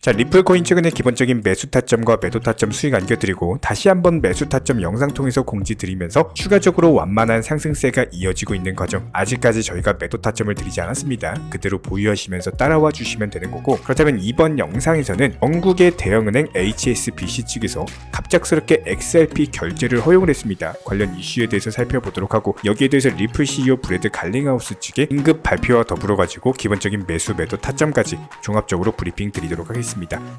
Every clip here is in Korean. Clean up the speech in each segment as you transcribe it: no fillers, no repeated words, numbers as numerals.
자, 리플코인 최근에 기본적인 매수 타점과 매도 타점 수익 안겨드리고 다시 한번 매수 타점 영상 통해서 공지 드리면서 추가적으로 완만한 상승세가 이어지고 있는 과정, 아직까지 저희가 매도 타점을 드리지 않았습니다. 그대로 보유하시면서 따라와 주시면 되는 거고, 그렇다면 이번 영상에서는 영국의 대형은행 HSBC 측에서 갑작스럽게 XRP 결제를 허용을 했습니다. 관련 이슈에 대해서 살펴보도록 하고, 여기에 대해서 리플 CEO 브래드 갈링하우스 측의 긴급 발표와 더불어 가지고 기본적인 매수 매도 타점까지 종합적으로 브리핑 드리도록 하겠습니다.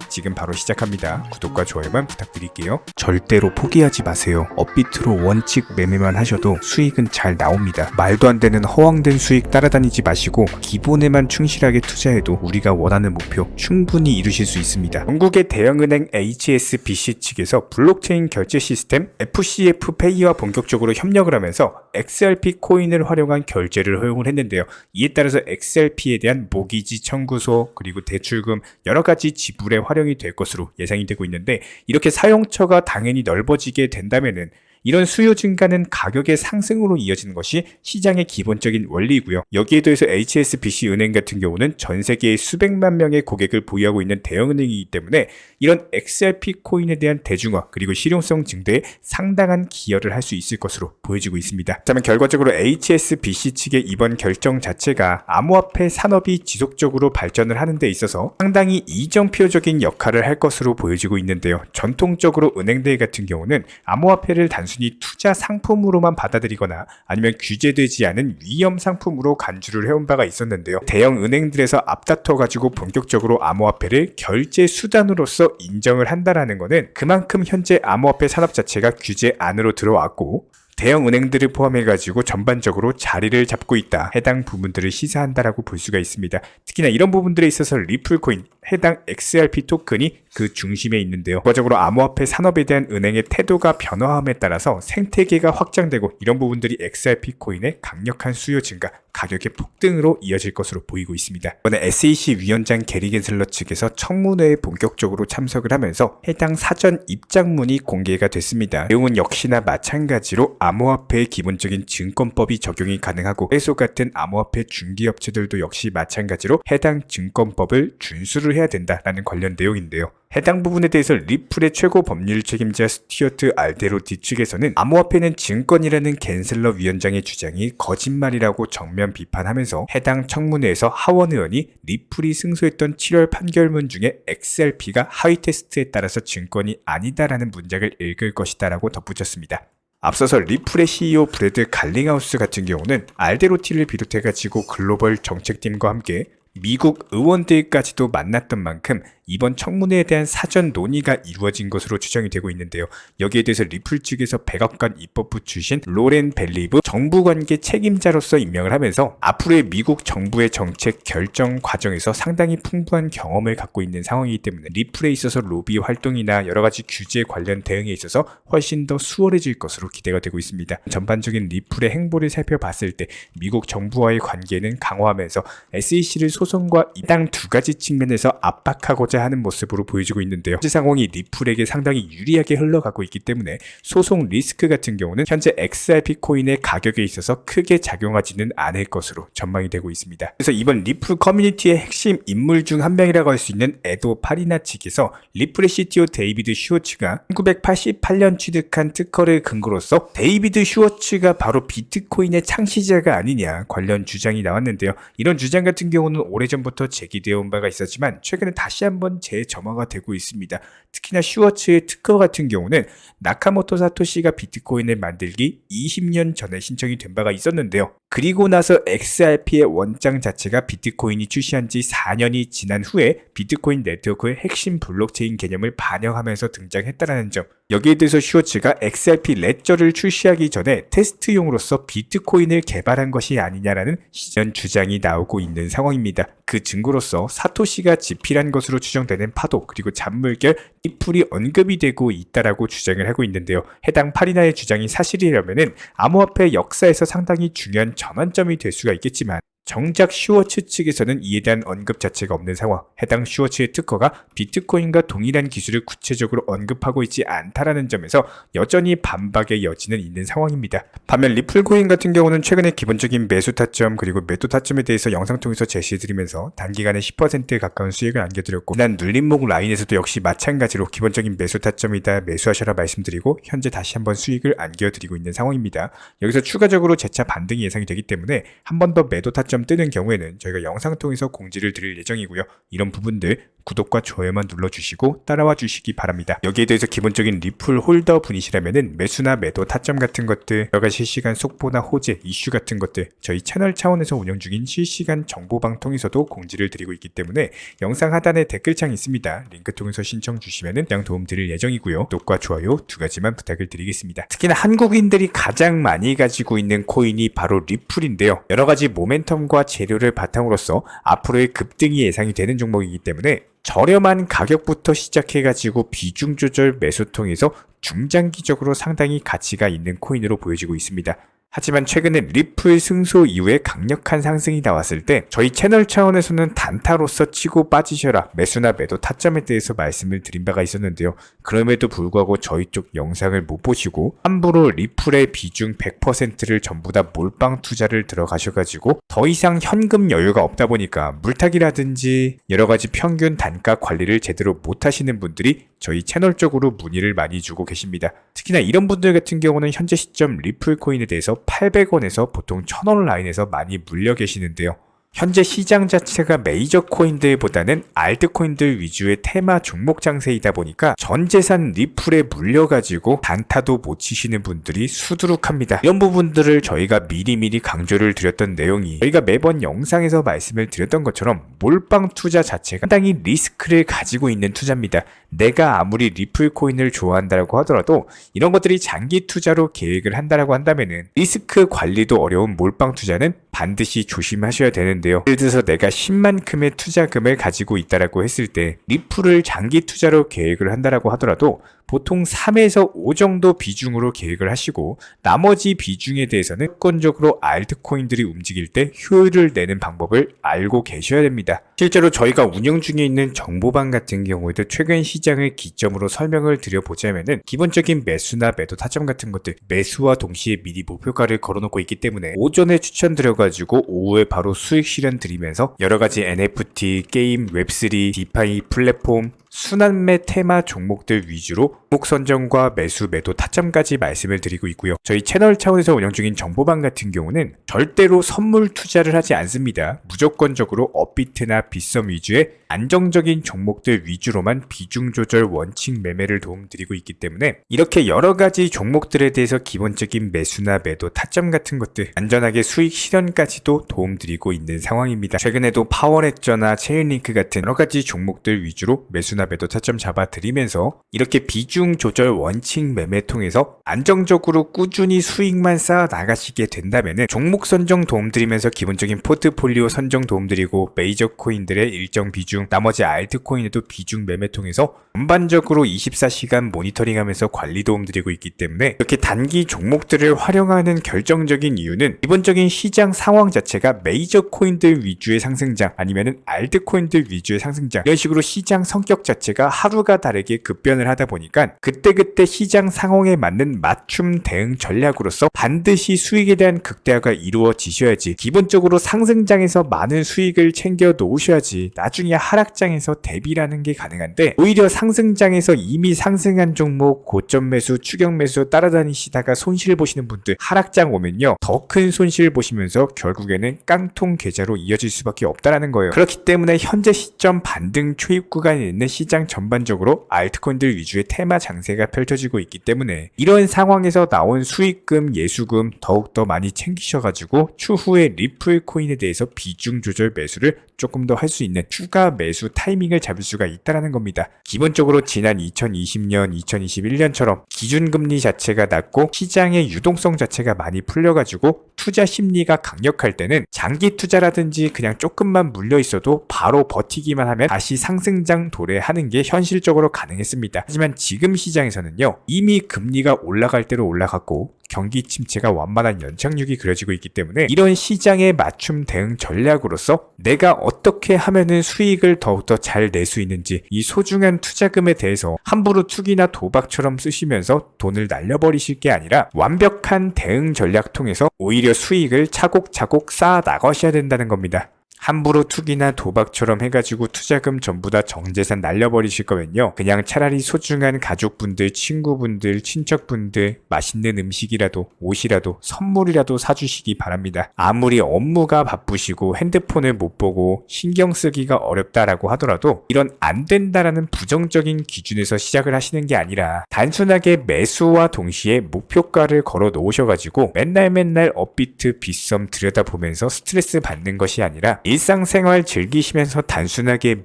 지금 바로 시작합니다. 구독과 좋아요만 부탁드릴게요. 절대로 포기하지 마세요. 업비트로 원칙 매매만 하셔도 수익은 잘 나옵니다. 말도 안 되는 허황된 수익 따라다니지 마시고 기본에만 충실하게 투자해도 우리가 원하는 목표 충분히 이루실 수 있습니다. 영국의 대형은행 HSBC 측에서 블록체인 결제 시스템 FCF 페이와 본격적으로 협력을 하면서 XRP 코인을 활용한 결제를 허용을 했는데요. 이에 따라서 XRP에 대한 모기지 청구소 그리고 대출금 여러 가지 지불에 활용이 될 것으로 예상이 되고 있는데, 이렇게 사용처가 당연히 넓어지게 된다면은 이런 수요 증가는 가격의 상승으로 이어지는 것이 시장의 기본적인 원리이고요. 여기에 더해서 HSBC 은행 같은 경우는 전 세계의 수백만 명의 고객을 보유하고 있는 대형은행이기 때문에 이런 XRP 코인에 대한 대중화 그리고 실용성 증대에 상당한 기여를 할 수 있을 것으로 보여지고 있습니다. 그렇다면 결과적으로 HSBC 측의 이번 결정 자체가 암호화폐 산업이 지속적으로 발전을 하는 데 있어서 상당히 이정표적인 역할을 할 것으로 보여지고 있는데요. 전통적으로 은행들 같은 경우는 암호화폐를 단순히 투자 상품으로만 받아들이거나 아니면 규제되지 않은 위험 상품으로 간주를 해온 바가 있었는데요. 대형 은행들에서 앞다퉈 가지고 본격적으로 암호화폐를 결제 수단으로서 인정을 한다라는 것은 그만큼 현재 암호화폐 산업 자체가 규제 안으로 들어왔고 대형 은행들을 포함해가지고 전반적으로 자리를 잡고 있다. 해당 부분들을 시사한다라고 볼 수가 있습니다. 특히나 이런 부분들에 있어서 리플코인, 해당 XRP 토큰이 그 중심에 있는데요. 결과적으로 암호화폐 산업에 대한 은행의 태도가 변화함에 따라서 생태계가 확장되고 이런 부분들이 XRP 코인의 강력한 수요 증가, 가격의 폭등으로 이어질 것으로 보이고 있습니다. 이번에 SEC 위원장 게리 겐슬러 측에서 청문회에 본격적으로 참석을 하면서 해당 사전 입장문이 공개가 됐습니다. 내용은 역시나 마찬가지로 암호화폐의 기본적인 증권법이 적용이 가능하고 해소 같은 암호화폐 중개업체들도 역시 마찬가지로 해당 증권법을 준수를 해야 된다라는 관련 내용인데요. 해당 부분에 대해서 리플의 최고 법률 책임자 스튜어트 알데로티 측에서는 암호화폐는 증권이라는 겐슬러 위원장의 주장이 거짓말이라고 정면 비판하면서 해당 청문회에서 하원 의원이 리플이 승소했던 7월 판결문 중에 XRP가 하위 테스트에 따라서 증권이 아니다라는 문장을 읽을 것이다라고 덧붙였습니다. 앞서서 리플의 CEO 브래드 갈링하우스 같은 경우는 알데로티를 비롯해가지고 글로벌 정책팀과 함께 미국 의원들까지도 만났던 만큼 이번 청문회에 대한 사전 논의가 이루어진 것으로 추정이 되고 있는데요. 여기에 대해서 리플 측에서 백악관 입법부 출신 로렌 벨리브 정부관계 책임자로서 임명을 하면서 앞으로의 미국 정부의 정책 결정 과정에서 상당히 풍부한 경험을 갖고 있는 상황이기 때문에 리플에 있어서 로비 활동이나 여러 가지 규제 관련 대응에 있어서 훨씬 더 수월해질 것으로 기대가 되고 있습니다. 전반적인 리플의 행보를 살펴봤을 때 미국 정부와의 관계는 강화하면서 SEC를 소송과 이 당 두 가지 측면에서 압박하고자 하는 모습으로 보여지고 있는데요. 현재 상황이 리플에게 상당히 유리하게 흘러가고 있기 때문에 소송 리스크 같은 경우는 현재 XRP 코인의 가격에 있어서 크게 작용하지는 않을 것으로 전망이 되고 있습니다. 그래서 이번 리플 커뮤니티의 핵심 인물 중 한 명이라고 할 수 있는 에도 파리나 측에서 리플의 CTO 데이비드 슈워츠가 1988년 취득한 특허를 근거로서 데이비드 슈워츠가 바로 비트코인의 창시자가 아니냐 관련 주장이 나왔는데요. 이런 주장 같은 경우는 오래전부터 제기되어 온 바가 있었지만 최근에 다시 한번 재점화가 되고 있습니다. 특히나 슈워츠의 특허 같은 경우는 나카모토 사토시가 비트코인을 만들기 20년 전에 신청이 된 바가 있었는데요. 그리고 나서 XRP의 원장 자체가 비트코인이 출시한 지 4년이 지난 후에 비트코인 네트워크의 핵심 블록체인 개념을 반영하면서 등장했다는 점, 여기에 대해서 슈워츠가 XRP 레저를 출시하기 전에 테스트용으로서 비트코인을 개발한 것이 아니냐라는 시전 주장이 나오고 있는 상황입니다. 그 증거로서 사토시가 집필한 것으로 추정되는 파도 그리고 잔물결 리플이 언급이 되고 있다라고 주장을 하고 있는데요. 해당 파리나의 주장이 사실이라면은 암호화폐 역사에서 상당히 중요한 전환점이 될 수가 있겠지만 정작 슈워츠 측에서는 이에 대한 언급 자체가 없는 상황, 해당 슈워츠의 특허가 비트코인과 동일한 기술을 구체적으로 언급하고 있지 않다라는 점에서 여전히 반박의 여지는 있는 상황입니다. 반면 리플코인 같은 경우는 최근에 기본적인 매수 타점 그리고 매도 타점에 대해서 영상 통해서 제시해드리면서 단기간에 10%에 가까운 수익을 안겨드렸고, 난 눌림목 라인에서도 역시 마찬가지로 기본적인 매수 타점이다, 매수하셔라 말씀드리고 현재 다시 한번 수익을 안겨드리고 있는 상황입니다. 여기서 추가적으로 재차 반등이 예상이 되기 때문에 한 번 더 매도 타점 뜨는 경우에는 저희가 영상 통해서 공지를 드릴 예정이고요. 이런 부분들 구독과 좋아요만 눌러주시고 따라와 주시기 바랍니다. 여기에 대해서 기본적인 리플 홀더 분이시라면은 매수나 매도 타점 같은 것들, 여러가지 실시간 속보나 호재, 이슈 같은 것들 저희 채널 차원에서 운영 중인 실시간 정보방 통해서도 공지를 드리고 있기 때문에 영상 하단에 댓글창이 있습니다. 링크 통해서 신청 주시면은 그냥 도움 드릴 예정이고요. 구독과 좋아요 두 가지만 부탁을 드리겠습니다. 특히나 한국인들이 가장 많이 가지고 있는 코인이 바로 리플인데요. 여러가지 모멘텀과 재료를 바탕으로서 앞으로의 급등이 예상이 되는 종목이기 때문에 저렴한 가격부터 시작해가지고 비중 조절 매수 통해서 중장기적으로 상당히 가치가 있는 코인으로 보여지고 있습니다. 하지만 최근에 리플 승소 이후에 강력한 상승이 나왔을 때 저희 채널 차원에서는 단타로서 치고 빠지셔라, 매수나 매도 타점에 대해서 말씀을 드린 바가 있었는데요. 그럼에도 불구하고 저희 쪽 영상을 못 보시고 함부로 리플의 비중 100%를 전부 다 몰빵 투자를 들어가셔가지고 더 이상 현금 여유가 없다 보니까 물타기라든지 여러가지 평균 단가 관리를 제대로 못하시는 분들이 저희 채널 쪽으로 문의를 많이 주고 계십니다. 특히나 이런 분들 같은 경우는 현재 시점 리플 코인에 대해서 800원에서 보통 1000원 라인에서 많이 물려 계시는데요. 현재 시장 자체가 메이저 코인들보다는 알트코인들 위주의 테마 종목 장세이다 보니까 전 재산 리플에 물려가지고 단타도 못 치시는 분들이 수두룩합니다. 이런 부분들을 저희가 미리미리 강조를 드렸던 내용이, 저희가 매번 영상에서 말씀을 드렸던 것처럼 몰빵 투자 자체가 상당히 리스크를 가지고 있는 투자입니다. 내가 아무리 리플 코인을 좋아한다고 하더라도 이런 것들이 장기 투자로 계획을 한다라고 한다면은 리스크 관리도 어려운 몰빵 투자는 반드시 조심하셔야 되는데요. 예를 들어서 내가 10만큼의 투자금을 가지고 있다라고 했을 때 리플을 장기 투자로 계획을 한다라고 하더라도 보통 3에서 5 정도 비중으로 계획을 하시고 나머지 비중에 대해서는 무조건적으로 알트코인들이 움직일 때 효율을 내는 방법을 알고 계셔야 됩니다. 실제로 저희가 운영 중에 있는 정보방 같은 경우에도 최근 시장을 기점으로 설명을 드려보자면은 기본적인 매수나 매도 타점 같은 것들, 매수와 동시에 미리 목표가를 걸어놓고 있기 때문에 오전에 추천드려가지고 오후에 바로 수익 실현 드리면서 여러가지 NFT, 게임, 웹3, 디파이 플랫폼, 순환매 테마 종목들 위주로 종목 선정과 매수, 매도 타점까지 말씀을 드리고 있고요. 저희 채널 차원에서 운영 중인 정보방 같은 경우는 절대로 선물 투자를 하지 않습니다. 무조건적으로 업비트나 빗썸 위주의 안정적인 종목들 위주로만 비중 조절 원칙 매매를 도움드리고 있기 때문에 이렇게 여러가지 종목들에 대해서 기본적인 매수나 매도 타점 같은 것들 안전하게 수익 실현까지도 도움드리고 있는 상황입니다. 최근에도 파워레저나 체인링크 같은 여러가지 종목들 위주로 매수나 매도 타점 잡아드리면서 이렇게 비중 조절 원칙 매매 통해서 안정적으로 꾸준히 수익만 쌓아 나가시게 된다면은 종목 선정 도움드리면서 기본적인 포트폴리오 선정 도움드리고 메이저 코인들의 일정 비중, 나머지 알트코인에도 비중 매매 통해서 전반적으로 24시간 모니터링하면서 관리 도움드리고 있기 때문에 이렇게 단기 종목들을 활용하는 결정적인 이유는 기본적인 시장 상황 자체가 메이저 코인들 위주의 상승장 아니면은 알트코인들 위주의 상승장, 이런 식으로 시장 성격 자체가 하루가 다르게 급변을 하다 보니까 그때그때 시장 상황에 맞는 맞춤 대응 전략으로서 반드시 수익에 대한 극대화가 이루어지셔야지, 기본적으로 상승장에서 많은 수익을 챙겨 놓으셔야지 나중에 하락장에서 대비라는 게 가능한데, 오히려 상승장에서 이미 상승한 종목 고점 매수, 추격 매수 따라다니시다가 손실 보시는 분들 하락장 오면요 더 큰 손실 보시면서 결국에는 깡통 계좌로 이어질 수밖에 없다라는 거예요. 그렇기 때문에 현재 시점 반등 초입 구간에 있는 시장 전반적으로 알트코인들 위주의 테마 장세가 펼쳐지고 있기 때문에 이런 상황에서 나온 수익금, 예수금 더욱더 많이 챙기셔가지고 추후에 리플 코인에 대해서 비중 조절 매수를 조금 더 할 수 있는 추가 매수 타이밍을 잡을 수가 있다는 겁니다. 기본적으로 지난 2020년, 2021년처럼 기준금리 자체가 낮고 시장의 유동성 자체가 많이 풀려가지고 투자 심리가 강력할 때는 장기 투자라든지 그냥 조금만 물려 있어도 바로 버티기만 하면 다시 상승장 도래할 하는 게 현실적으로 가능했습니다. 하지만 지금 시장에서는요, 이미 금리가 올라갈 대로 올라갔고 경기 침체가 완만한 연착륙이 그려지고 있기 때문에 이런 시장에 맞춤 대응 전략으로서 내가 어떻게 하면은 수익을 더욱더 잘 낼 수 있는지, 이 소중한 투자금에 대해서 함부로 투기나 도박처럼 쓰시면서 돈을 날려버리실 게 아니라 완벽한 대응 전략 통해서 오히려 수익을 차곡차곡 쌓아 나가셔야 된다는 겁니다. 함부로 투기나 도박처럼 해가지고 투자금 전부 다 정재산 날려버리실 거면요, 그냥 차라리 소중한 가족분들, 친구분들, 친척분들 맛있는 음식이라도 옷이라도 선물이라도 사주시기 바랍니다. 아무리 업무가 바쁘시고 핸드폰을 못 보고 신경 쓰기가 어렵다라고 하더라도 이런 안 된다라는 부정적인 기준에서 시작을 하시는 게 아니라 단순하게 매수와 동시에 목표가를 걸어 놓으셔가지고 맨날 업비트 빗썸 들여다보면서 스트레스 받는 것이 아니라 일상생활 즐기시면서 단순하게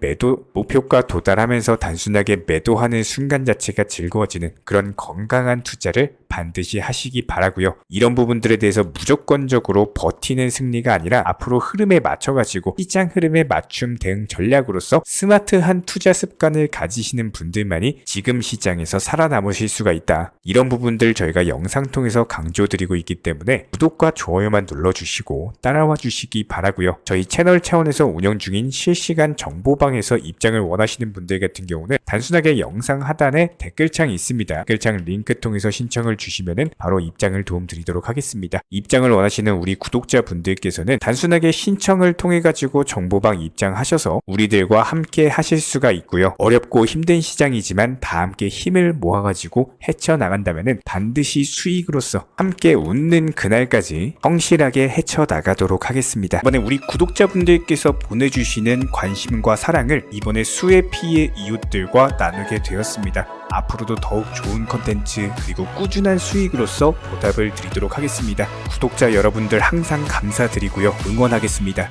목표가 도달하면서 단순하게 매도하는 순간 자체가 즐거워지는 그런 건강한 투자를 반드시 하시기 바라고요. 이런 부분들에 대해서 무조건적으로 버티는 승리가 아니라 앞으로 흐름에 맞춰가지고 시장 흐름에 맞춤 대응 전략으로서 스마트한 투자 습관을 가지시는 분들만이 지금 시장에서 살아남으실 수가 있다. 이런 부분들 저희가 영상 통해서 강조드리고 있기 때문에 구독과 좋아요만 눌러주시고 따라와 주시기 바라고요. 저희 채널 차원에서 운영 중인 실시간 정보방에서 입장을 원하시는 분들 같은 경우는 단순하게 영상 하단에 댓글창이 있습니다. 댓글창 링크 통해서 신청을 주시면은 바로 입장을 도움드리도록 하겠습니다. 입장을 원하시는 우리 구독자분들께서는 단순하게 신청을 통해 가지고 정보방 입장하셔서 우리들과 함께 하실 수가 있고요. 어렵고 힘든 시장이지만 다 함께 힘을 모아가지고 헤쳐나간다면은 반드시 수익으로서 함께 웃는 그날까지 성실하게 헤쳐나가도록 하겠습니다. 이번에 우리 구독자분들께서 보내주시는 관심과 사랑을 이번에 수혜 피해 이웃들과 나누게 되었습니다. 앞으로도 더욱 좋은 컨텐츠 그리고 꾸준한 수익으로서 보답을 드리도록 하겠습니다. 구독자 여러분들 항상 감사드리고요. 응원하겠습니다.